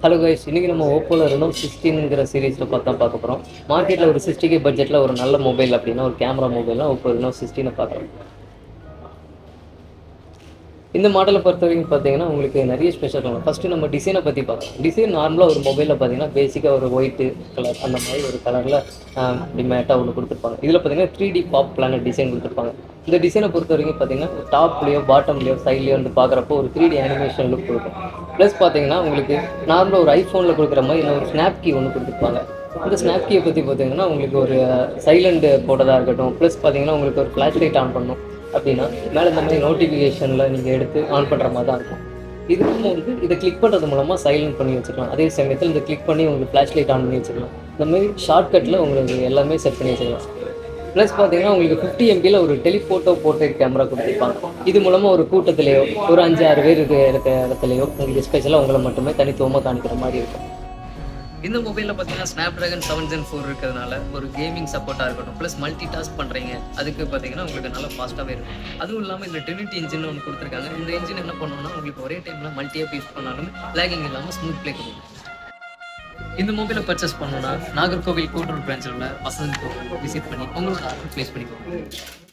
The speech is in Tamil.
ஹலோ கைஸ், இன்னைக்கு நம்ம ஓப்போல ரெனோ 16ங்கிற சீரிஸில் பார்க்க போகிறோம். மார்க்கெட்டில் ஒரு 60K பட்ஜெட்டில் ஒரு நல்ல மொபைல் அப்படின்னா ஒரு கேமரா மொபைல்னா ஓப்போ ரெனோ 16 பார்க்குறோம். இந்த மாடலை பொறுத்த வரைக்கும் பார்த்தீங்கன்னா உங்களுக்கு நிறைய ஸ்பெஷல் இருக்கும். ஃபஸ்ட்டு நம்ம டிசைனை பற்றி பார்க்கலாம். டிசைன் நார்மலாக ஒரு மொபைலில் பார்த்தீங்கன்னா பேசிக்காக ஒரு ஒயிட்டு கலர் அந்த மாதிரி ஒரு கலரில் இப்படி மேட்டாக ஒன்று கொடுத்துருப்பாங்க. இதில் பார்த்தீங்கன்னா 3D பாப் பிளானட் டிசைன் கொடுத்துருப்பாங்க. இந்த டிசைனை பொறுத்த வரைக்கும் பார்த்தீங்கன்னா டாப்லேயோ பாட்டம்லேயோ சைட்லேயோ வந்து பார்க்குறப்போ ஒரு 3D அனிமேஷன் லுக் கொடுக்கும். ப்ளஸ் பார்த்தீங்கன்னா உங்களுக்கு நார்மலாக ஒரு ஐஃபோனில் கொடுக்குற மாதிரி இல்லை ஒரு ஸ்னாப் கீ ஒன்று கொடுத்துருப்பாங்க. இந்த ஸ்னாப் கீயை பற்றி பார்த்தீங்கன்னா உங்களுக்கு ஒரு சைலண்ட் போட்டதாக இருக்கட்டும், ப்ளஸ் பார்த்தீங்கன்னா உங்களுக்கு ஒரு ஃப்ளாஷ் லைட் ஆன் பண்ணணும் அப்படின்னா மேலே இந்த மாதிரி நோட்டிஃபிகேஷனில் நீங்கள் எடுத்து ஆன் பண்ணுற மாதிரி தான் இருக்கும். இதுவும் வந்து இதை கிளிக் பண்ணுறது மூலமாக சைலண்ட் பண்ணி வச்சுக்கலாம். அதே சமயத்தில் இந்த கிளிக் பண்ணி உங்களுக்கு ஃப்ளாஷ் லைட் ஆன் பண்ணி வச்சுக்கலாம். இந்த மாதிரி ஷார்ட்கட்டில் உங்களுக்கு எல்லாமே செட் பண்ணி வச்சுக்கலாம். ப்ளஸ் பார்த்தீங்கன்னா உங்களுக்கு 50 MBயில் ஒரு டெலிஃபோட்டோ போர்ட்ரேட் கேமரா கொடுத்துருப்பாங்க. இது மூலமாக ஒரு கூட்டத்திலேயோ ஒரு 5-6 பேர் இருக்க இடத்துலையோ உங்களுக்கு ஸ்பெஷலாக உங்களை மட்டுமே தனித்துவமாக காணிக்கிற மாதிரி இருக்கும். இந்த மொபைலில் பார்த்தீங்கன்னா ஸ்னாப் ட்ராகன் 7 Gen 4 இருக்கிறதுனால ஒரு கேமிங் சப்போர்ட்டாக இருக்கட்டும், ப்ளஸ் மல்டி டாஸ்க் பண்ணுறீங்க அதுக்கு பார்த்தீங்கன்னா உங்களுக்கு நல்லா ஃபாஸ்ட்டாகவே இருக்கும். அதுவும் இல்லாமல் இந்த ட்ரினிட்டி இன்ஜின் ஒன்று கொடுத்துருக்காங்க. இந்த இன்ஜின் என்ன பண்ணணும்னா உங்களுக்கு ஒரே டைமில் மல்டியாக யூஸ் பண்ணாலும் லேகிங் இல்லாமல் ஸ்மூத் ப்ளே கொடுக்கும். இந்த மொபைலை பர்ச்சேஸ் பண்ணணும்னா நாகர்கோவில் கூட்டுறவு பிரான்ச்சில் உள்ள வசந்த் விசிட் பண்ணி உங்களோட ஆர்டர் ப்ளேஸ் பண்ணிக்கோங்க.